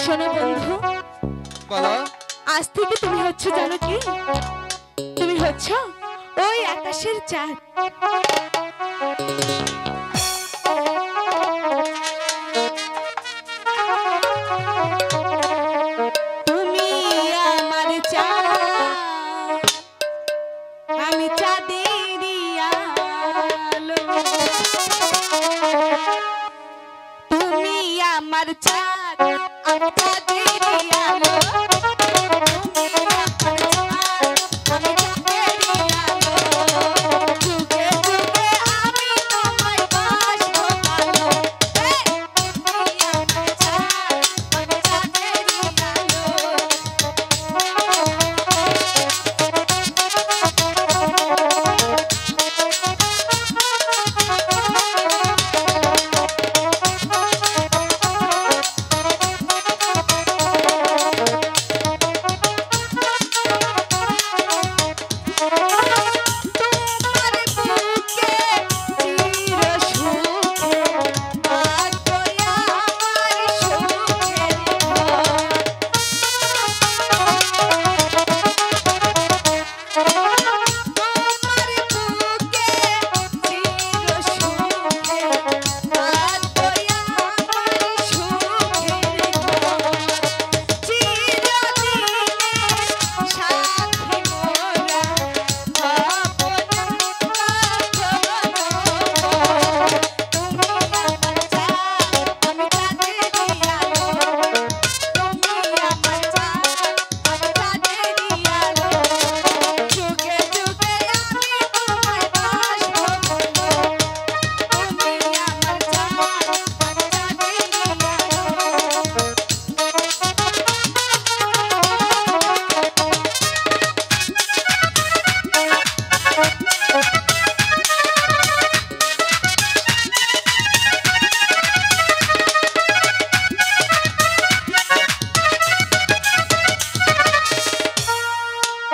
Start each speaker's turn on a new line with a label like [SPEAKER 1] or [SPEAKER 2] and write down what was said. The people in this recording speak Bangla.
[SPEAKER 1] শোনো বন্ধু,
[SPEAKER 2] বলো।
[SPEAKER 1] আজ থেকে তুমি হচ্ছে জানো কি? তুমি হচ্ছ ওই আকাশের চাঁদ। তুমি আমার চাঁদ, আমি চাঁদেরই আলো। তুমি আমার চাঁদ, আমি চাঁদেরই আলো।